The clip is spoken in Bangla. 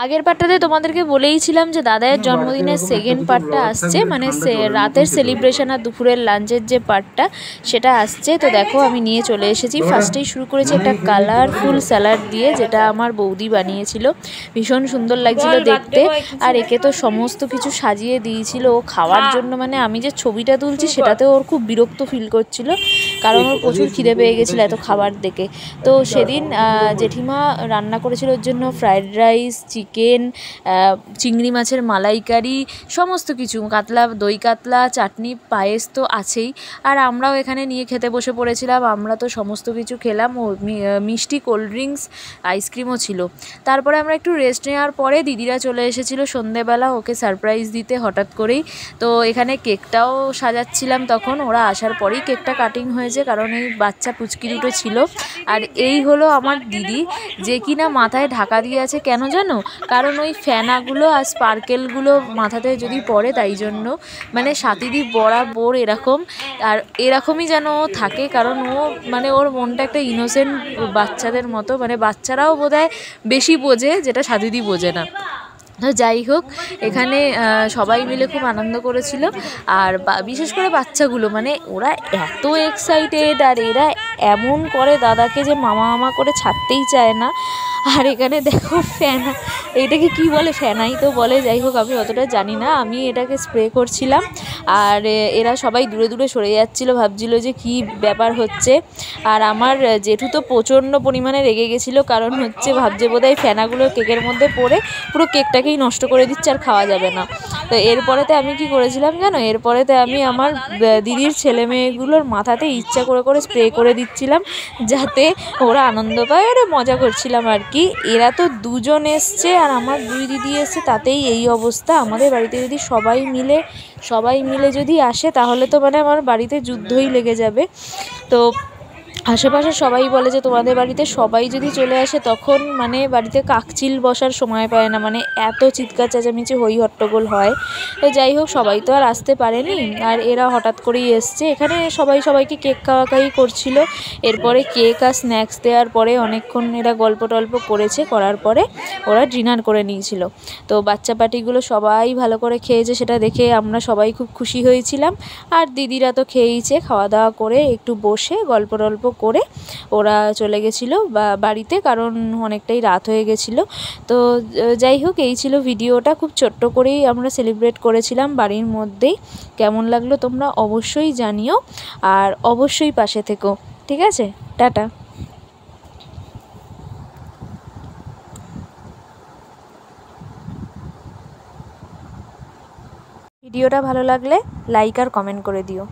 আগের পার্টটাতে তোমাদেরকে বলেইছিলাম যে দাদায়ের জন্মদিনের সেকেন্ড পার্টটা আসছে, মানে রাতের সেলিব্রেশন আর দুপুরের লাঞ্চের যে পার্টটা সেটা আসছে। তো দেখো আমি নিয়ে চলে এসেছি। ফার্স্টেই শুরু করেছি একটা কালারফুল স্যালাড দিয়ে, যেটা আমার বৌদি বানিয়েছিল। ভীষণ সুন্দর লাগছিল দেখতে। আর একে তো সমস্ত কিছু সাজিয়ে দিয়েছিল ও খাওয়ার জন্য, মানে আমি যে ছবিটা তুলছি সেটাতেও ওর খুব বিরক্ত ফিল করছিল, কারণ ওর প্রচুর খিদে পেয়ে গেছিলো এত খাবার দেখে। তো সেদিন জেঠিমা রান্না করেছিল ওর জন্য ফ্রায়েড রাইস, চিকেন, চিংড়ি মাছের মালাইকারি, সমস্ত কিছু, কাতলা, দই কাতলা, চাটনি, পায়েস তো আছেই। আর আমরাও এখানে নিয়ে খেতে বসে পড়েছিলাম। আমরা তো সমস্ত কিছু খেলাম, ও মিষ্টি, কোল্ড ড্রিঙ্কস, আইসক্রিমও ছিল। তারপরে আমরা একটু রেস্ট নেওয়ার পরে দিদিরা চলে এসেছিলো সন্ধেবেলা ওকে সারপ্রাইজ দিতে হঠাৎ করেই। তো এখানে কেকটাও সাজাচ্ছিলাম তখন, ওরা আসার পরেই কেকটা কাটিং হয়েছে, কারণ এই বাচ্চা পুচকি দুটো ছিল। আর এই হলো আমার দিদি, যে কিনা মাথায় ঢাকা দিয়ে আছে, কেন জানো? কারণ ওই ফ্যানাগুলো আর স্পার্কেলগুলো মাথাতে যদি পড়ে, তাই জন্য। মানে সাথীদি বরাবর এরকম, আর এরকমই যেন ও থাকে, কারণ ও মানে ওর মনটা একটা ইনোসেন্ট বাচ্চাদের মতো, মানে বাচ্চারাও বোধহয় বেশি বোঝে, যেটা সাথীদি বোঝে না। তো যাই হোক, এখানে সবাই মিলে খুব আনন্দ করেছিল। আর বিশেষ করে বাচ্চাগুলো, মানে ওরা এত এক্সাইটেড, আর এরা এমন করে দাদাকে যে মামা মামা করে ছাড়তেই চায় না। আর এখানে দেখো ফ্যানা, এইটাকে কি বলে, ফ্যানাই তো বলে, যাই হোক আমি অতটা জানি না। আমি এটাকে স্প্রে করছিলাম, আর এরা সবাই দূরে দূরে সরে যাচ্ছিলো, ভাবছিল যে কি ব্যাপার হচ্ছে। আর আমার জেঠু তো প্রচণ্ড পরিমাণে রেগে গেছিলো, কারণ হচ্ছে ভাবছে বোধহয় ফ্যানাগুলো কেকের মধ্যে পড়ে পুরো কেকটাকেই নষ্ট করে দিচ্ছে, আর খাওয়া যাবে না। তো এরপরেতে আমি কি করেছিলাম জানো? এরপরেতে আমি আমার দিদির ছেলে মেয়েগুলোর মাথাতে ইচ্ছা করে করে স্প্রে করে দিচ্ছিলাম, যাতে ওরা আনন্দ পায়। ওরা মজা করছিলাম আর কি। এরা তো দুজন এসছে আর আমার দুই দিদি এসছে, তাতেই এই অবস্থা। আমাদের বাড়িতে যদি সবাই মিলে যদি আসে, তাহলে তো মানে আমার বাড়িতে যুদ্ধই লেগে যাবে। তো আশেপাশে সবাই বলে যে তোমাদের বাড়িতে সবাই যদি চলে আসে, তখন মানে বাড়িতে কাকচিল বসার সময় পায় না, মানে এত চিৎকার চেঁচামেচি হই হট্টগোল হয়। তো যাই হোক, সবাই তো আর আসতে পারেনি, আর এরা হঠাৎ করেই এসছে। এখানে সবাই সবাইকে কেক খাওয়াখাওয়ি করছিল। এরপরে কেক আর স্ন্যাক্স দেওয়ার পরে অনেকক্ষণ এরা গল্প টল্প করেছে, করার পরে ওরা ডিনার করে নিয়েছিল। তো বাচ্চা পার্টিগুলো সবাই ভালো করে খেয়েছে, সেটা দেখে আমরা সবাই খুব খুশি হয়েছিলাম। আর দিদিরা তো খেয়েইছে, খাওয়া দাওয়া করে একটু বসে গল্প টল্প করে ওরা চলে গেছিলো বাড়িতে, কারণ অনেকটাই রাত হয়ে গেছিলো। তো যাই হোক, এই ছিল ভিডিওটা। খুব ছোট্ট করেই আমরা সেলিব্রেট করেছিলাম বাড়ির মধ্যেই। কেমন লাগলো তোমরা অবশ্যই জানিও, আর অবশ্যই পাশে থেকো। ঠিক আছে, টাটা। ভিডিওটা ভালো লাগলে লাইক আর কমেন্ট করে দিও।